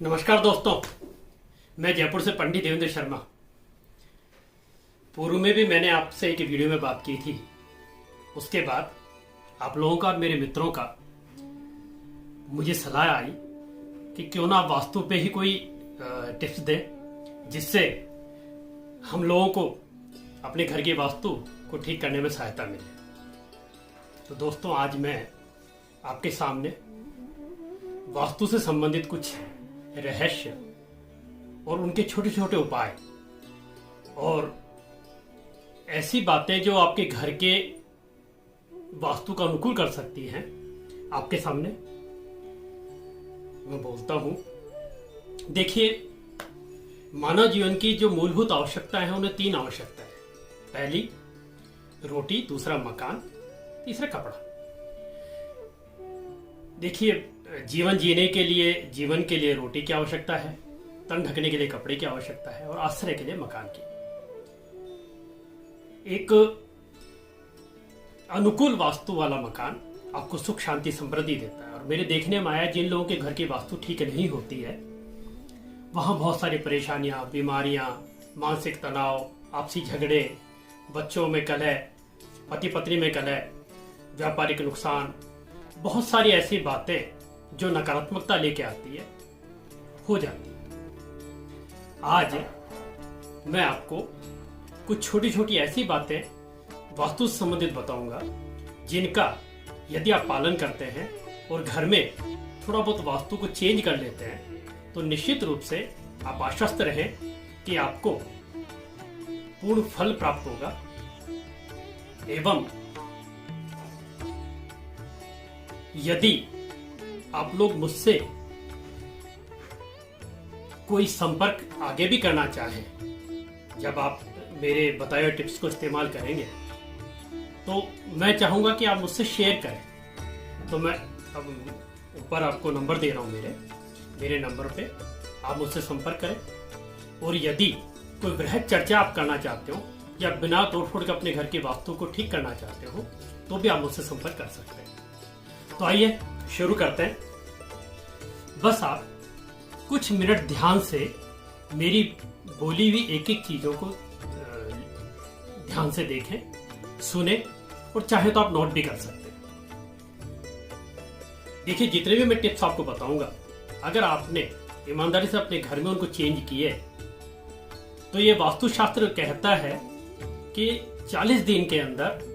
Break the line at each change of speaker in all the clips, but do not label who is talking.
नमस्कार दोस्तों, मैं जयपुर से पंडित देवेंद्र शर्मा। पूर्व में भी मैंने आपसे एक वीडियो में बात की थी। उसके बाद आप लोगों का और मेरे मित्रों का मुझे सलाह आई कि क्यों ना आप वास्तु पे ही कोई टिप्स दें, जिससे हम लोगों को अपने घर की वास्तु को ठीक करने में सहायता मिले। तो दोस्तों, आज मैं आपके सामने वास्तु से संबंधित कुछ रहस्य और उनके छोटे छोटे उपाय और ऐसी बातें जो आपके घर के वास्तु का अनुकूल कर सकती हैं, आपके सामने मैं बोलता हूं। देखिए, मानव जीवन की जो मूलभूत आवश्यकताएं हैं, उन्हें 3 आवश्यकता है। पहली रोटी, दूसरा मकान, तीसरा कपड़ा। देखिए, जीवन जीने के लिए, जीवन के लिए रोटी की आवश्यकता है, तन ढकने के लिए कपड़े की आवश्यकता है और आश्रय के लिए मकान की। एक अनुकूल वास्तु वाला मकान आपको सुख, शांति, समृद्धि देता है। और मेरे देखने में आया, जिन लोगों के घर की वास्तु ठीक नहीं होती है, वहां बहुत सारी परेशानियां, बीमारियां, मानसिक तनाव, आपसी झगड़े, बच्चों में कलह, पति पत्नी में कलह, व्यापारिक नुकसान, बहुत सारी ऐसी बातें जो नकारात्मकता लेके आती है, हो जाती है। आज मैं आपको कुछ छोटी छोटी ऐसी बातें वास्तु से संबंधित बताऊंगा, जिनका यदि आप पालन करते हैं और घर में थोड़ा बहुत वास्तु को चेंज कर लेते हैं, तो निश्चित रूप से आप आश्वस्त रहें कि आपको पूर्ण फल प्राप्त होगा। एवं यदि आप लोग मुझसे कोई संपर्क आगे भी करना चाहें, जब आप मेरे बताए हुए टिप्स को इस्तेमाल करेंगे, तो मैं चाहूंगा कि आप मुझसे शेयर करें। तो मैं अब ऊपर आपको नंबर दे रहा हूं, मेरे नंबर पे आप मुझसे संपर्क करें। और यदि कोई वृहद चर्चा आप करना चाहते हो या बिना तोड़फोड़ के अपने घर की वास्तु को ठीक करना चाहते हो, तो भी आप मुझसे संपर्क कर सकते हैं। तो आइए शुरू करते हैं। बस आप कुछ मिनट ध्यान से मेरी बोली हुई एक एक चीजों को ध्यान से देखें, सुने, और चाहे तो आप नोट भी कर सकते हैं। देखिए, जितने भी मैं टिप्स आपको बताऊंगा, अगर आपने ईमानदारी से अपने घर में उनको चेंज किए, तो ये वास्तुशास्त्र कहता है कि 40 दिन के अंदर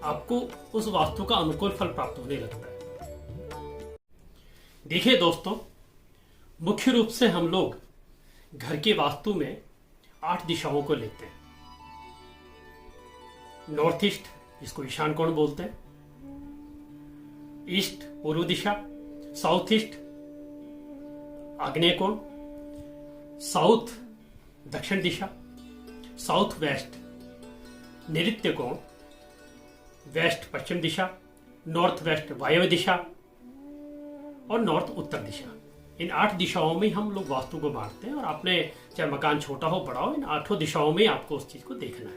आपको उस वास्तु का अनुकूल फल प्राप्त होने लगता है। देखिए दोस्तों, मुख्य रूप से हम लोग घर की वास्तु में 8 दिशाओं को लेते हैं। नॉर्थ ईस्ट, जिसको ईशान कोण बोलते हैं, ईस्ट पूर्व दिशा, साउथ ईस्ट आग्नेय कोण, साउथ दक्षिण दिशा, साउथ वेस्ट नैऋत्य कोण, वेस्ट पश्चिम दिशा, नॉर्थ वेस्ट वायव्य दिशा और नॉर्थ उत्तर दिशा। इन 8 दिशाओं में हम लोग वास्तु को बांटते हैं। और आपने चाहे मकान छोटा हो बड़ा हो, इन 8 दिशाओं में आपको उस चीज को देखना है।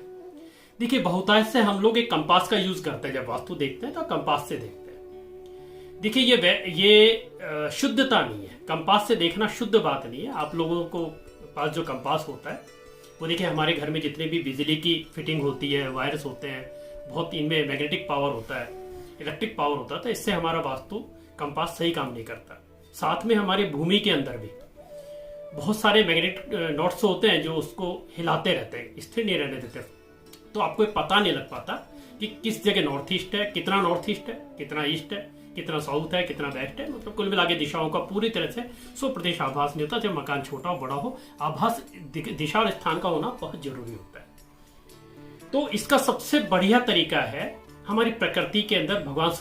देखिए, बहुतायत से हम लोग एक कंपास का यूज करते हैं। जब वास्तु देखते हैं तो कंपास से देखते हैं। देखिए, ये शुद्धता नहीं है। कंपास से देखना शुद्ध बात नहीं है। आप लोगों को पास जो कंपास होता है, वो देखिए, हमारे घर में जितने भी बिजली की फिटिंग होती है, वायर्स होते हैं, बहुत इनमें मैग्नेटिक पावर होता है, इलेक्ट्रिक पावर होता है, तो इससे हमारा वास्तु कंपास सही काम नहीं करता। साथ में हमारी भूमि के अंदर भी बहुत सारे मैग्नेटिक नॉट्स होते हैं जो उसको हिलाते रहते हैं, स्थिर नहीं रहने देते। तो आपको पता नहीं लग पाता कि किस जगह नॉर्थ ईस्ट है, कितना नॉर्थ ईस्ट है, कितना ईस्ट है, कितना साउथ है, कितना वेस्ट है। मतलब कुल मिला के दिशाओं का पूरी तरह से 100% आभास नहीं होता। जब मकान छोटा हो बड़ा हो, आभास दिशा और स्थान का होना बहुत जरूरी होता है। तो इसका सबसे बढ़िया तरीका है, हमारी प्रकृति के अंदर भगवान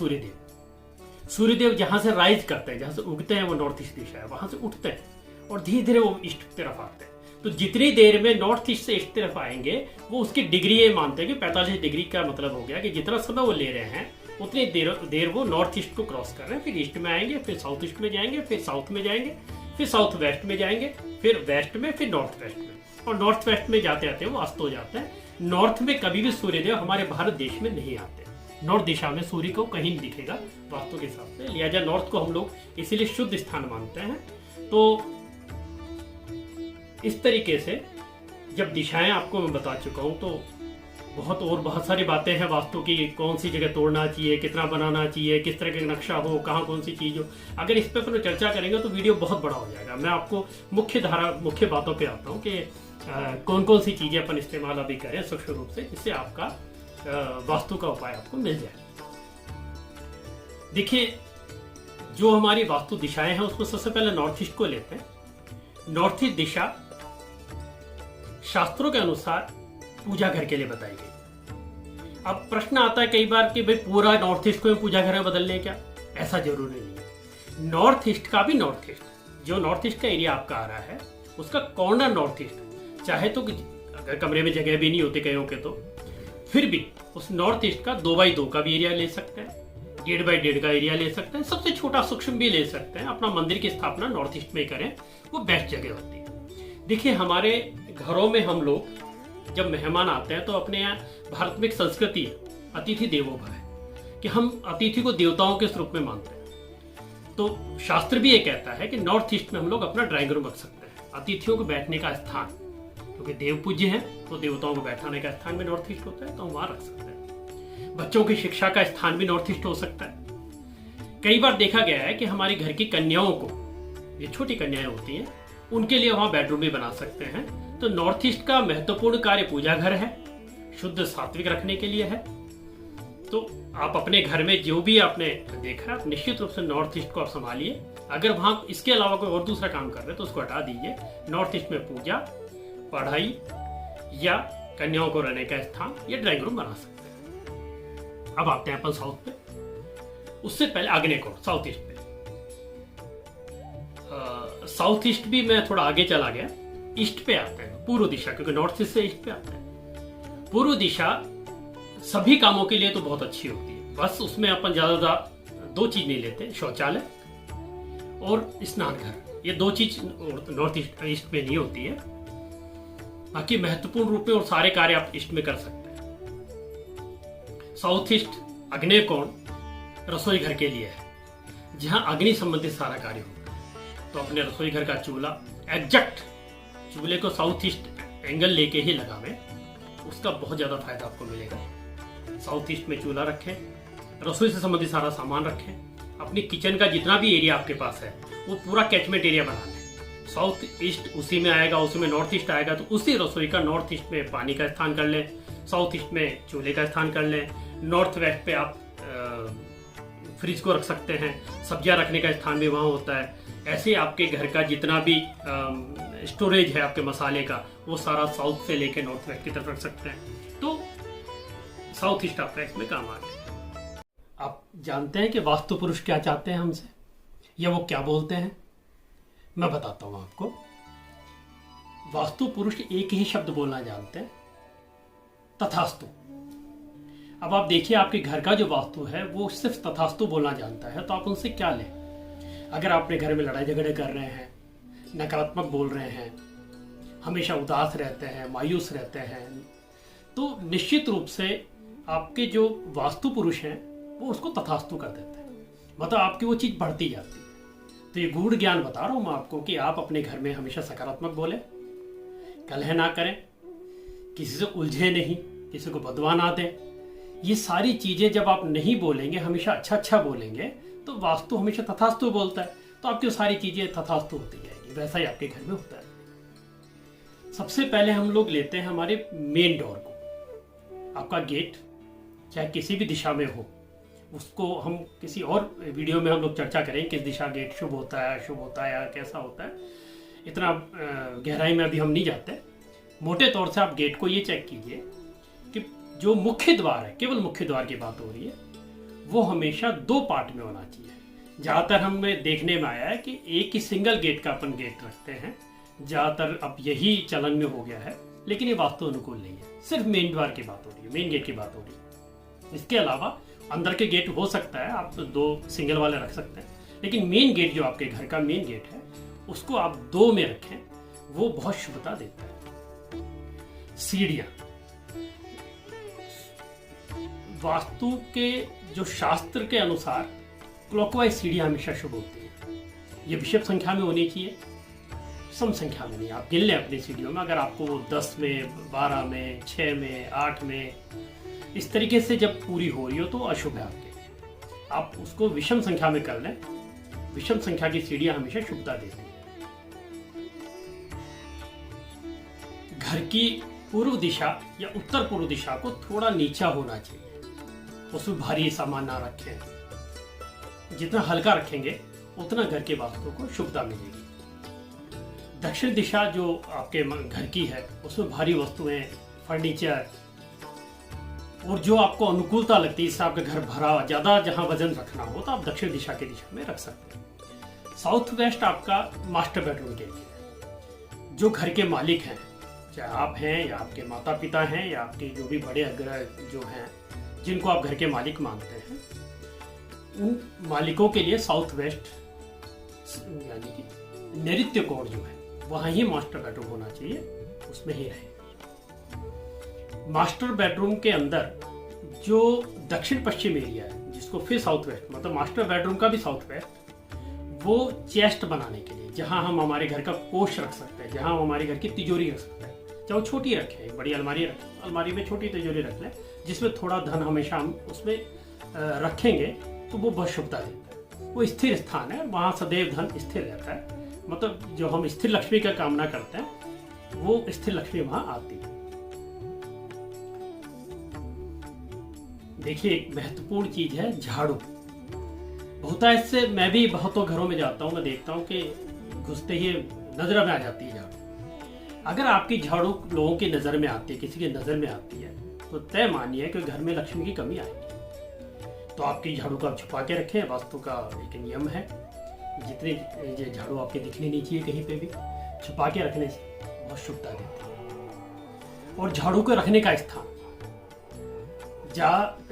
सूर्यदेव जहां से राइज करते हैं, जहां से उगते हैं, वो नॉर्थ ईस्ट दिशा है, वहां से उठते हैं और धीरे धीरे वो ईस्ट की तरफ आते हैं। तो जितनी देर में नॉर्थ ईस्ट से ईस्ट तरफ आएंगे, वो उसकी डिग्री ये मानते हैं कि 45 डिग्री का मतलब हो गया कि जितना समय वो ले रहे हैं, उतनी देर वो नॉर्थ ईस्ट को क्रॉस कर रहे हैं। फिर ईस्ट में आएंगे, फिर साउथ ईस्ट में जाएंगे, फिर साउथ में जाएंगे, फिर साउथ वेस्ट में जाएंगे, फिर वेस्ट में, फिर नॉर्थ वेस्ट में, और नॉर्थ वेस्ट में जाते आते वो अस्त हो जाते हैं। नॉर्थ में कभी भी सूर्यदेव हमारे भारत देश में नहीं आते। नॉर्थ दिशा में सूर्य को कहीं नहीं दिखेगा वास्तु के हिसाब से। लिहाजा नॉर्थ को हम लोग इसीलिए शुद्ध स्थान मानते हैं। तो इस तरीके से जब दिशाएं आपको मैं बता चुका हूं, तो बहुत सारी बातें हैं वास्तु की, कौन सी जगह तोड़ना चाहिए, कितना बनाना चाहिए, किस तरह का नक्शा हो, कहाँ कौन सी चीज हो। अगर इस पे अपन चर्चा करेंगे तो वीडियो बहुत बड़ा हो जाएगा। मैं आपको मुख्य बातों पे आता हूँ कि कौन कौन सी चीजें अपन इस्तेमाल अभी करें सूक्ष्म रूप से, जिससे आपका वास्तु का उपाय आपको मिल जाए। देखिए, जो हमारी वास्तु दिशाएं हैं उसमें सबसे पहले नॉर्थ ईस्ट को लेते हैं। नॉर्थ ईस्ट दिशा शास्त्रों के अनुसार पूजा घर के लिए बताई गई। अब प्रश्न आता है कई बार कि भाई पूरा नॉर्थ ईस्ट को हम पूजा घर में बदल लें क्या? ऐसा जरूरी नहीं है। नॉर्थ ईस्ट का भी नॉर्थ ईस्ट, जो नॉर्थ ईस्ट का एरिया आपका आ रहा है उसका कॉर्नर नॉर्थ ईस्ट, चाहे तो अगर कमरे में जगह भी नहीं होती कईयों के, तो फिर भी उस नॉर्थ ईस्ट का 2x2 का भी एरिया ले सकते हैं, 1.5x1.5 का एरिया ले सकते हैं, सबसे छोटा सूक्ष्म भी ले सकते हैं। अपना मंदिर की स्थापना नॉर्थ ईस्ट में करें, वो बेस्ट जगह होती है। देखिए, हमारे घरों में हम लोग जब मेहमान आते हैं तो अपने यहाँ भारत में एक संस्कृति है, अतिथि देवो भव है, कि हम अतिथि को देवताओं के स्वरूप में मानते हैं। तो शास्त्र भी ये कहता है कि नॉर्थ ईस्ट में हम लोग अपना ड्राइंग रूम रख सकते हैं, अतिथियों को बैठने का स्थान, क्योंकि देव पूज्य है तो देवताओं को बैठाने का स्थान भी नॉर्थ ईस्ट होता है, तो हम वहां रख सकते हैं। बच्चों की शिक्षा का स्थान भी नॉर्थ ईस्ट हो सकता है। कई बार देखा गया है कि हमारी घर की कन्याओं को, ये छोटी कन्याएं होती हैं, उनके लिए वहां बेडरूम भी बना सकते हैं। तो नॉर्थ ईस्ट का महत्वपूर्ण कार्य पूजा घर है, शुद्ध सात्विक रखने के लिए है। तो आप अपने घर में जो भी आपने देखा, आप निश्चित रूप से नॉर्थ ईस्ट को आप संभालिए। अगर वहां इसके अलावा कोई और दूसरा काम कर रहे हैं तो उसको हटा दीजिए। नॉर्थ ईस्ट में पूजा, पढ़ाई या कन्याओं को रहने का स्थान या ड्राइंग रूम बना सकते हैं। अब आते हैं अपन साउथ पे। उससे पहले आग्नेय कोण, साउथ ईस्ट पे। साउथ ईस्ट भी मैं थोड़ा आगे चला गया, ईस्ट पे आते हैं, पूर्व दिशा, क्योंकि नॉर्थ ईस्ट से ईस्ट पे आते हैं। पूर्व दिशा सभी कामों के लिए तो बहुत अच्छी होती है, बस उसमें अपन ज्यादा 2 चीज नहीं लेते, शौचालय और स्नान घर। ये 2 चीज नॉर्थ ईस्ट में नहीं होती है, बाकी महत्वपूर्ण रूप में और सारे कार्य आप ईस्ट में कर सकते हैं। साउथ ईस्ट आग्नेय कोण रसोई घर के लिए है, जहां अग्नि संबंधित सारा कार्य होगा। तो अपने रसोई घर का चूल्हा एग्जैक्ट चूल्हे को साउथ ईस्ट एंगल लेके ही लगावें, उसका बहुत ज्यादा फायदा आपको मिलेगा। साउथ ईस्ट में चूल्हा रखें, रसोई से संबंधित सारा सामान रखें। अपनी किचन का जितना भी एरिया आपके पास है वो पूरा कैचमेंट एरिया बना लें। साउथ ईस्ट उसी में आएगा, उसी में नॉर्थ ईस्ट आएगा, तो उसी रसोई का नॉर्थ ईस्ट में पानी का स्थान कर लें, साउथ ईस्ट में चूल्हे का स्थान कर लें। नॉर्थ वेस्ट पे आप फ्रिज को रख सकते हैं, सब्जियां रखने का स्थान भी वहां होता है। ऐसे आपके घर का जितना भी स्टोरेज है आपके मसाले का, वो सारा साउथ से लेके नॉर्थ वेस्ट की तरफ रख सकते हैं। तो साउथ ईस्ट आपका इसमें काम आ गया। आप जानते हैं कि वास्तु पुरुष क्या चाहते हैं हमसे, या वो क्या बोलते हैं? मैं बताता हूं आपको। वास्तु पुरुष एक ही शब्द बोलना जानते हैं, तथास्तु। अब आप देखिए, आपके घर का जो वास्तु है वो सिर्फ तथास्तु बोलना जानता है, तो आप उनसे क्या लें? अगर आप अपने घर में लड़ाई झगड़े कर रहे हैं, नकारात्मक बोल रहे हैं, हमेशा उदास रहते हैं, मायूस रहते हैं, तो निश्चित रूप से आपके जो वास्तु पुरुष हैं वो उसको तथास्तु कर देते हैं, मतलब आपकी वो चीज बढ़ती जाती है। तो ये गूढ़ ज्ञान बता रहा हूं मैं आपको कि आप अपने घर में हमेशा सकारात्मक बोले, कलह ना करें, किसी से उलझे नहीं, किसी को बदवा ना दें। ये सारी चीजें जब आप नहीं बोलेंगे, हमेशा अच्छा अच्छा बोलेंगे, तो वास्तु हमेशा तथास्तु बोलता है, तो आपकी सारी चीजें तथास्तु होती जाएगी। वैसा ही आपके घर में होता है। सबसे पहले हम लोग लेते हैं हमारे मेन डोर को। आपका गेट चाहे किसी भी दिशा में हो, उसको हम किसी और वीडियो में हम लोग चर्चा करें किस दिशा गेट शुभ होता है, अशुभ होता है या कैसा होता है। इतना गहराई में अभी हम नहीं जाते। मोटे तौर से आप गेट को ये चेक कीजिए कि जो मुख्य द्वार है, केवल मुख्य द्वार की बात हो रही है, वो हमेशा 2 पार्ट में होना चाहिए। ज्यादातर हमें देखने में आया है कि एक ही सिंगल गेट का अपन गेट रखते हैं, ज्यादातर अब यही चलन में हो गया है, लेकिन ये वास्तु अनुकूल नहीं है। सिर्फ मेन द्वार की बात हो रही है, मेन गेट की बात हो रही है। इसके अलावा अंदर के गेट हो सकता है, आप 2 सिंगल वाले रख सकते हैं, लेकिन मेन गेट जो आपके घर का मेन गेट है उसको आप 2 में रखें, वो बहुत शुभता देता है। सीढ़ियां, वास्तु के जो शास्त्र के अनुसार क्लॉकवाइज सीढ़ियां हमेशा शुभ होती है। ये विषम संख्या में होनी चाहिए, सम संख्या में नहीं। आप गिन लें अपनी सीढ़ियों में, अगर आपको 10 में, 12 में, 6 में, 8 में, इस तरीके से जब पूरी हो रही हो तो अशुभ है आपके। आप उसको विषम संख्या में कर लें। विषम संख्या की सीढ़ियां हमेशा शुभता देती है। घर की पूर्व दिशा या उत्तर पूर्व दिशा को थोड़ा नीचा होना चाहिए, उसमें भारी सामान ना रखें। जितना हल्का रखेंगे उतना घर के वास्तु को शुभता मिलेगी। दक्षिण दिशा जो आपके घर की है उसमें भारी वस्तुएं, फर्नीचर और जो आपको अनुकूलता लगती है, इससे आपका घर भरा ज्यादा जहां वजन रखना हो तो आप दक्षिण दिशा की दिशा में रख सकते हैं। साउथ वेस्ट आपका मास्टर बेडरूम के लिए। जो घर के मालिक हैं, चाहे आप हैं या आपके माता पिता हैं या आपके जो भी बड़े अग्रह जो हैं जिनको आप घर के मालिक मानते हैं, उन मालिकों के लिए साउथ वेस्ट यानी कि नैऋत्य कोण जो है वहां ही मास्टर बेडरूम होना चाहिए, उसमें ही रहे। मास्टर बेडरूम के अंदर जो दक्षिण पश्चिम एरिया है, जिसको फिर साउथ वेस्ट, मतलब मास्टर बेडरूम का भी साउथ वेस्ट, वो चेस्ट बनाने के लिए, जहां हम हमारे घर का कोष रख सकते हैं, जहां हम हमारे घर की तिजोरी रख सकते हैं, चाहे वो छोटी रखें, एक बड़ी अलमारी रखें, अलमारी में छोटी तिजोरी रख लें जिसमें थोड़ा धन हमेशा हम उसमें रखेंगे तो वो बहुत शुभता देता है। वो स्थिर स्थान है, वहां सदैव धन स्थिर रहता है। मतलब जो हम स्थिर लक्ष्मी का कामना करते हैं वो स्थिर लक्ष्मी वहां आती है। देखिए, एक महत्वपूर्ण चीज है झाड़ू। होता है इससे, मैं भी बहुतों घरों में जाता हूँ, मैं देखता हूँ कि घुसते ही नजर में आ जाती है झाड़ू। अगर आपकी झाड़ू लोगों की नजर में आती है, किसी की नजर में आती है, तो तय मानिए कि घर में लक्ष्मी की कमी आएगी। तो आपकी झाड़ू को आप छुपा के रखें, वास्तु का एक नियम है। जितनी झाड़ू आपके दिखनी नहीं चाहिए कहीं पे भी, छुपा के रखने से बहुत शुभता देती है। और झाड़ू को रखने का स्थान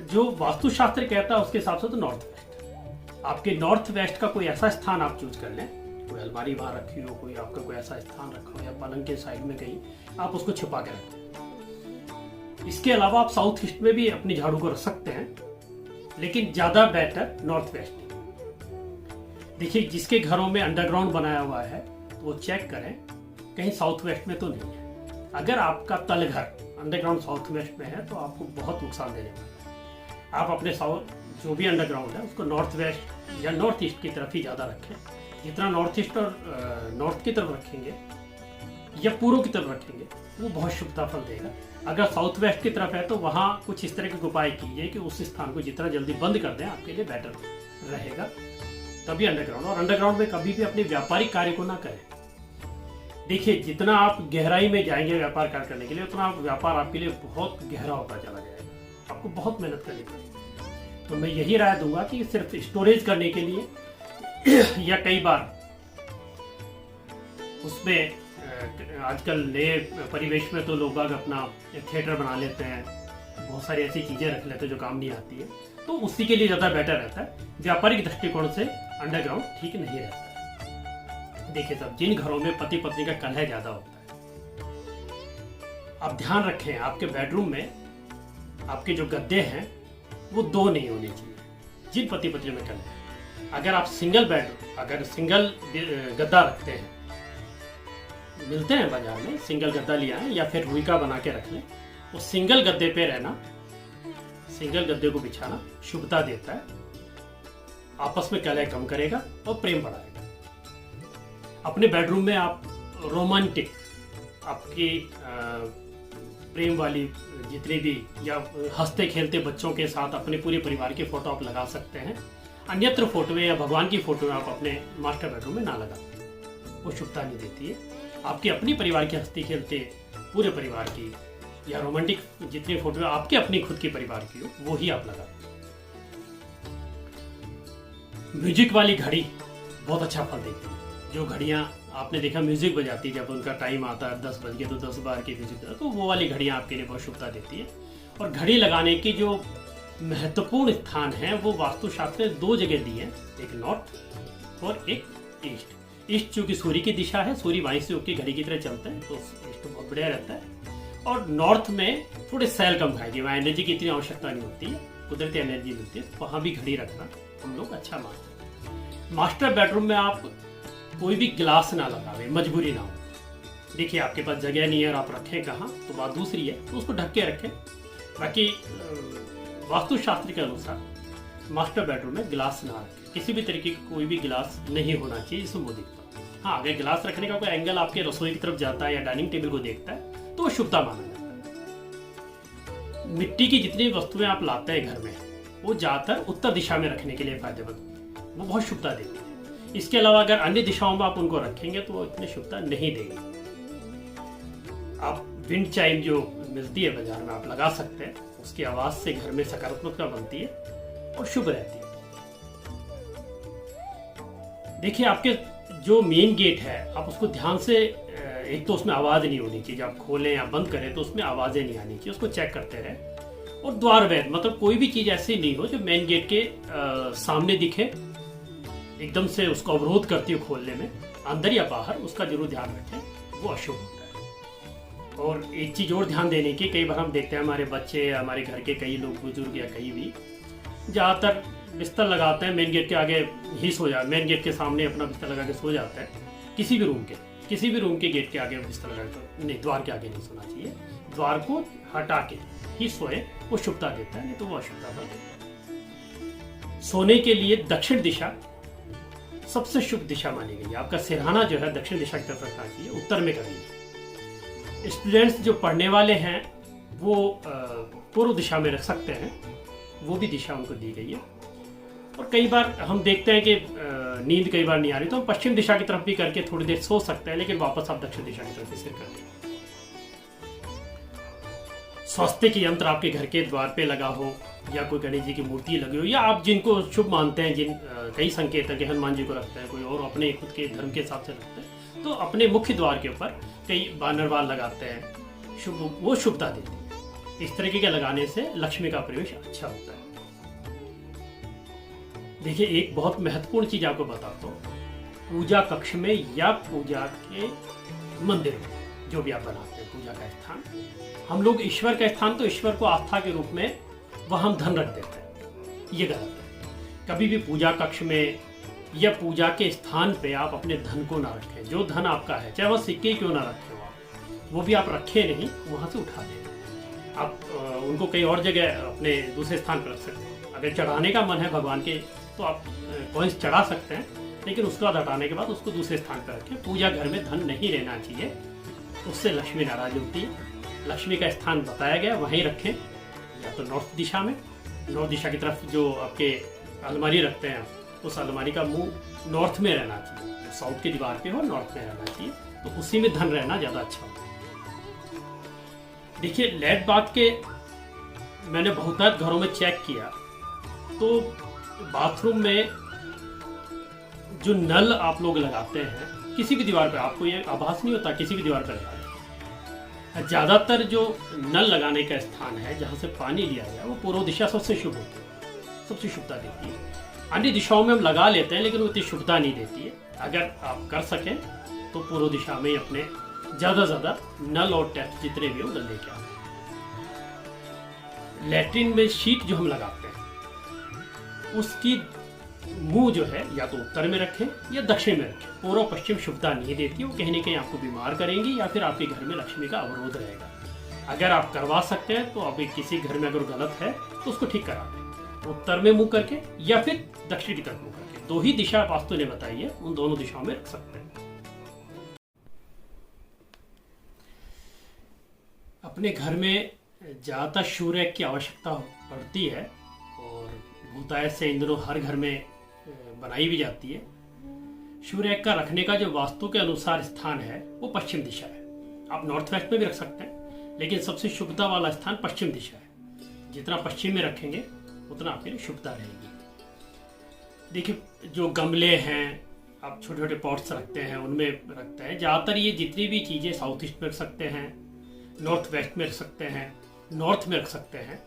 जो वास्तुशास्त्र कहता है उसके हिसाब से तो नॉर्थ वेस्ट। आपके नॉर्थ वेस्ट का कोई ऐसा स्थान आप चूज कर लें, कोई अलमारी वहां रखी हो, कोई आपका कोई ऐसा स्थान रखा हो या पलंग के साइड में कहीं, आप उसको छुपा के रखें। इसके अलावा आप साउथ ईस्ट में भी अपनी झाड़ू को रख सकते हैं, लेकिन ज्यादा बेटर नॉर्थ वेस्ट। देखिए, जिसके घरों में अंडरग्राउंड बनाया हुआ है तो वो चेक करें कहीं साउथ वेस्ट में तो नहीं है। अगर आपका तल घर अंडरग्राउंड साउथ वेस्ट में है तो आपको बहुत नुकसान देने वाला है। आप अपने साउथ जो भी अंडरग्राउंड है उसको नॉर्थ वेस्ट या नॉर्थ ईस्ट की तरफ ही ज्यादा रखें। जितना नॉर्थ ईस्ट और नॉर्थ की तरफ रखेंगे या पूर्व की तरफ रखेंगे वो बहुत शुभता फल देगा। अगर साउथ वेस्ट की तरफ है तो वहां कुछ इस तरह के उपाय कीजिए कि उस स्थान को जितना जल्दी बंद कर दें, आपके लिए बेटर रहेगा। तभी अंडरग्राउंड, और अंडरग्राउंड में कभी भी अपने व्यापारिक कार्य को ना करें। देखिए, जितना आप गहराई में जाएंगे व्यापार कार्य करने के लिए, उतना व्यापार आपके लिए बहुत गहरा होता चला जाएगा, आपको बहुत मेहनत करनी पड़ेगी। तो मैं यही राय दूंगा कि सिर्फ स्टोरेज करने के लिए या कई बार उसमें आजकल नए परिवेश में तो लोग बाग अपना थिएटर बना लेते हैं, बहुत सारी ऐसी चीजें रख लेते हैं जो काम नहीं आती है, तो उसी के लिए ज्यादा बेटर रहता है। व्यापारिक दृष्टिकोण से अंडरग्राउंड ठीक नहीं रहता। देखिए साहब, जिन घरों में पति पत्नी का कलह ज्यादा होता है, आप ध्यान रखें आपके बेडरूम में आपके जो गद्दे हैं वो 2 नहीं होने चाहिए। जिन पति पत्नी में कलह, अगर आप सिंगल बेडरूम, अगर सिंगल गद्दा रखते हैं, मिलते हैं बाजार में, सिंगल गद्दा लिया है या फिर रुई का बना के रख लें, वो सिंगल गद्दे पे रहना, सिंगल गद्दे को बिछाना शुभता देता है, आपस में कलह कम करेगा और प्रेम बढ़ाएगा। अपने बेडरूम में आप रोमांटिक, आपकी प्रेम वाली जितने भी या हंसते खेलते बच्चों के साथ अपने पूरे परिवार की फोटो आप लगा सकते हैं। अन्यत्र फोटो या भगवान की फोटो आप अपने मास्टर बेडरूम में ना लगाते, वो शुभता नहीं देती है। आपकी अपनी परिवार की हंसते खेलते पूरे परिवार की या रोमांटिक जितनी फोटो आपके अपनी खुद की परिवार की हो वो ही आप लगाते। म्यूजिक वाली घड़ी बहुत अच्छा फल देती है। जो घड़ियां आपने देखा म्यूजिक बजाती है, जब उनका टाइम आता है 10 बज के तो 10 बार की म्यूजिक, तो वो वाली घड़ियां आपके लिए बहुत शुभता देती है। और घड़ी लगाने की जो महत्वपूर्ण स्थान है वो वास्तुशास्त्र ने 2 जगह दी है, एक नॉर्थ और एक ईस्ट। ईस्ट चूंकि सूर्य की दिशा है, सूर्य वहीं से होकर घड़ी की तरह चलता है, तो ईस्ट बहुत बढ़िया रहता है। और नॉर्थ में थोड़े सेल कम खाएगी, वहाँ एनर्जी की इतनी आवश्यकता नहीं होती है, कुदरती एनर्जी मिलती है, वहां भी घड़ी रखना हम लोग अच्छा मानते हैं। मास्टर बेडरूम में आप कोई भी गिलास ना लगावे, मजबूरी ना हो। देखिए आपके पास जगह नहीं है और आप रखें कहाँ, तो बात दूसरी है, तो उसको ढक के रखें। बाकी वास्तुशास्त्र के अनुसार मास्टर बेडरूम में गिलास ना रखें, किसी भी तरीके का कोई भी गिलास नहीं होना चाहिए जिसमें वो दिखता। हाँ, अगर गिलास रखने का कोई एंगल आपके रसोई की तरफ जाता है या डाइनिंग टेबल को देखता है तो वो शुभता माना जाता है। मिट्टी की जितनी वस्तुएं आप लाते हैं घर में, वो ज्यादातर उत्तर दिशा में रखने के लिए फायदेमंद होती है, वो बहुत शुभता देती है। इसके अलावा अगर अन्य दिशाओं में आप उनको रखेंगे तो वो इतनी शुभता नहीं देंगे। आप विंड चाइम जो मिलती है बाजार में, आप लगा सकते हैं, उसकी आवाज से घर में सकारात्मकता बनती है और शुभ रहती है। देखिए आपके जो मेन गेट है, आप उसको ध्यान से, एक तो उसमें आवाज नहीं होनी चाहिए, आप खोलें या बंद करें तो उसमें आवाजें नहीं आनी चाहिए, उसको चेक करते रहें। और द्वार वैध, मतलब कोई भी चीज ऐसी नहीं हो जो मेन गेट के सामने दिखे, एकदम से उसको अवरोध करती हो खोलने में, अंदर या बाहर, उसका जरूर ध्यान रखें, वो अशुभ होता है। और एक चीज और ध्यान देने की, कई बार हम देखते हैं हमारे बच्चे, हमारे घर के कई लोग, बुजुर्ग या कहीं भी ज्यादातर बिस्तर लगाते हैं मेन गेट के आगे ही सो जाते, मेन गेट के सामने अपना बिस्तर लगा के सो जाता है। किसी भी रूम के गेट के आगे बिस्तर लगा के नहीं, द्वार के आगे नहीं सोना चाहिए, द्वार को हटा के ही सोए, वो शुभता देता है, नहीं तो वो अशुभता देता है। सोने के लिए दक्षिण दिशा सबसे शुभ दिशा मानी गई है। आपका सिरहाना जो है दक्षिण दिशा की तरफ रखना चाहिए, उत्तर में कभी नहीं। स्टूडेंट्स जो पढ़ने वाले हैं वो पूर्व दिशा में रख सकते हैं, वो भी दिशा उनको दी गई है। और कई बार हम देखते हैं कि नींद कई बार नहीं आ रही तो हम पश्चिम दिशा की तरफ भी करके थोड़ी देर सो सकते हैं, लेकिन वापस आप दक्षिण दिशा की तरफ सिर कर दें। स्वास्थ्य की यंत्र आपके घर के द्वार पे लगा हो, या कोई गणेश जी की मूर्ति लगी हो, या आप जिनको शुभ मानते हैं, जिन कई संकेत है कि हनुमान जी को रखते हैं, कोई और अपने खुद के धर्म के हिसाब से रखते हैं, तो अपने मुख्य द्वार के ऊपर कई बानरवाल लगाते हैं, शुभ, वो शुभता देते हैं। इस तरीके के लगाने से लक्ष्मी का प्रवेश अच्छा होता है। देखिए एक बहुत महत्वपूर्ण चीज आपको बताता हूँ, पूजा कक्ष में या पूजा के मंदिर में, जो भी आप बनाते हैं पूजा का स्थान, हम लोग ईश्वर का स्थान तो ईश्वर को आस्था के रूप में वह हम धन रख देते हैं, ये गलत है। कभी भी पूजा कक्ष में या पूजा के स्थान पे आप अपने धन को ना रखें। जो धन आपका है, चाहे वह सिक्के क्यों ना रखे हो आप, वो भी आप रखे नहीं, वहां से उठा दें। आप उनको कहीं और जगह अपने दूसरे स्थान पर रख सकते हैं। अगर चढ़ाने का मन है भगवान के तो आप कॉइन्स चढ़ा सकते हैं, लेकिन उसके बाद हटाने के बाद उसको दूसरे स्थान पर रखें। पूजा घर में धन नहीं रहना चाहिए, उससे लक्ष्मी नाराज होती है। लक्ष्मी का स्थान बताया गया, वहीं रखें, या तो नॉर्थ दिशा में, नॉर्थ दिशा की तरफ जो आपके अलमारी रखते हैं, उस अलमारी का मुंह नॉर्थ में रहना चाहिए, साउथ की दीवार पे हो, नॉर्थ में रहना चाहिए, तो उसी में धन रहना ज्यादा अच्छा होता है। देखिए लेट बाथ के मैंने बहुतायत घरों में चेक किया तो बाथरूम में जो नल आप लोग लगाते हैं किसी भी दीवार पर, आपको ये आभास नहीं होता, किसी भी दीवार पर लगाते, ज्यादातर जो नल लगाने का स्थान है जहां से पानी लिया गया वो पूर्व दिशा सबसे शुभ होती है, सबसे शुभता देती है। अन्य दिशाओं में हम लगा लेते हैं लेकिन वो इतनी शुभता नहीं देती है। अगर आप कर सकें तो पूर्व दिशा में अपने ज्यादा नल और टैप जितने भी हो नल लेके आए। लैट्रिन में शीट जो हम लगाते हैं उसकी मुंह जो है या तो उत्तर में रखें या दक्षिण में रखें। पूर्व पश्चिम शुभता नहीं देती, वो कहीं ना कहीं आपको बीमार करेंगी या फिर आपके घर में लक्ष्मी का अवरोध रहेगा। अगर आप करवा सकते हैं तो अभी किसी घर में अगर गलत है तो उसको ठीक करा दें, उत्तर में मुंह करके या फिर दक्षिण की तरफ मुंह करके। दो ही दिशा वास्तु ने बताई है, उन दोनों दिशाओं में रख सकते हैं। अपने घर में ज्यादातर सूर्य की आवश्यकता पड़ती है और भूतायत से इन दिनों हर घर में बनाई भी जाती है। सूर्य का रखने का जो वास्तु के अनुसार स्थान है वो पश्चिम दिशा है। आप नॉर्थ वेस्ट में भी रख सकते हैं, लेकिन सबसे शुभता वाला स्थान पश्चिम दिशा है। जितना पश्चिम में रखेंगे उतना आपके लिए शुभता रहेगी। देखिए जो गमले हैं, आप छोटे छोटे पॉट्स रखते हैं, उनमें रखते हैं। ज्यादातर ये जितनी भी चीजें साउथ ईस्ट में रख सकते हैं, नॉर्थ वेस्ट में रख सकते हैं, नॉर्थ में रख सकते हैं।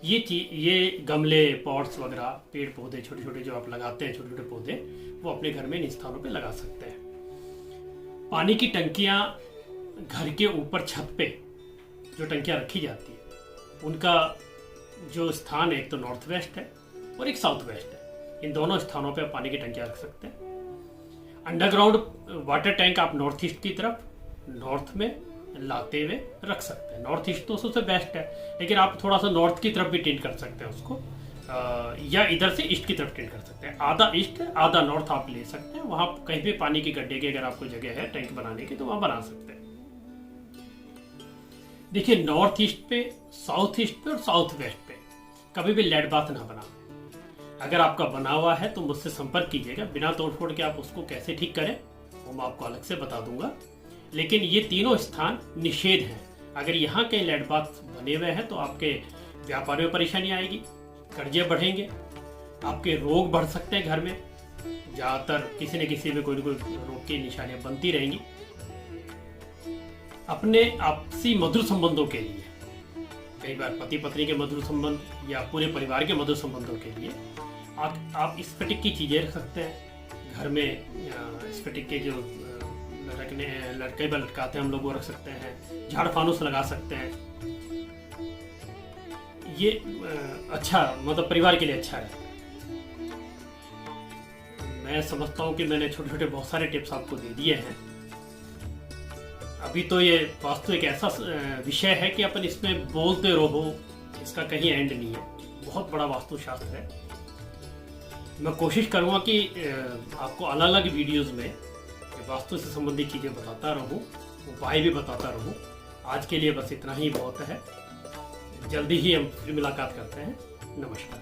ये गमले, पॉट्स वगैरह, पेड़ पौधे छोटे छोटे जो आप लगाते हैं, छोटे छोटे पौधे, वो अपने घर में इन स्थानों पे लगा सकते हैं। पानी की टंकियां घर के ऊपर छत पे जो टंकियां रखी जाती है उनका जो स्थान है एक तो नॉर्थ वेस्ट है और एक साउथ वेस्ट है। इन दोनों स्थानों पे आप पानी की टंकियां रख सकते हैं। अंडरग्राउंड वाटर टैंक आप नॉर्थ ईस्ट की तरफ नॉर्थ में लाते हुए रख सकते हैं। नॉर्थ ईस्ट तो सबसे बेस्ट है, लेकिन आप थोड़ा सा नॉर्थ की तरफ भी टेंट कर सकते हैं उसको, या इधर से ईस्ट की तरफ टेंट कर सकते हैं। आधा ईस्ट आधा नॉर्थ आप ले सकते हैं। वहां कहीं भी पानी के गड्ढे की अगर आपको जगह है टैंक बनाने की तो वहां बना सकते हैं। देखिए, नॉर्थ ईस्ट पे, साउथ ईस्ट पे और साउथ वेस्ट पे कभी भी लेड बाथ ना बनाएं। अगर आपका बना हुआ है तो मुझसे संपर्क कीजिएगा। बिना तोड़फोड़ के आप उसको कैसे ठीक करें वो मैं आपको अलग से बता दूंगा। लेकिन ये तीनों स्थान निषेध हैं। अगर यहाँ के लेड बाथ बने हुए हैं तो आपके व्यापार में परेशानी आएगी, कर्जे बढ़ेंगे, आपके रोग बढ़ सकते हैं घर में। ज़्यादातर किसी न किसी में कोई न कोई रोग की निशानियां बनती रहेंगी। अपने आपसी मधुर संबंधों के लिए, कई बार पति पत्नी के मधुर संबंध या पूरे परिवार के मधुर संबंधों के लिए आप स्फटिक की चीजें रख सकते हैं घर में। स्फटिक के जो लटके पर लटकाते हैं हम लोग वो रख सकते हैं। झाड़ फानुस लगा सकते हैं। ये अच्छा, मतलब परिवार के लिए अच्छा है। मैं समझता हूँ कि मैंने छोटे छोटे बहुत सारे टिप्स आपको दे दिए हैं। अभी तो ये वास्तु एक ऐसा विषय है कि अपन इसमें बोलते रहो, इसका कहीं एंड नहीं है। बहुत बड़ा वास्तुशास्त्र है। मैं कोशिश करूंगा कि आपको अलग अलग वीडियोस में वास्तु से संबंधित चीजें बताता रहूं, उपाय भी बताता रहूं। आज के लिए बस इतना ही बहुत है। जल्दी ही हम फिर मुलाकात करते हैं। नमस्कार।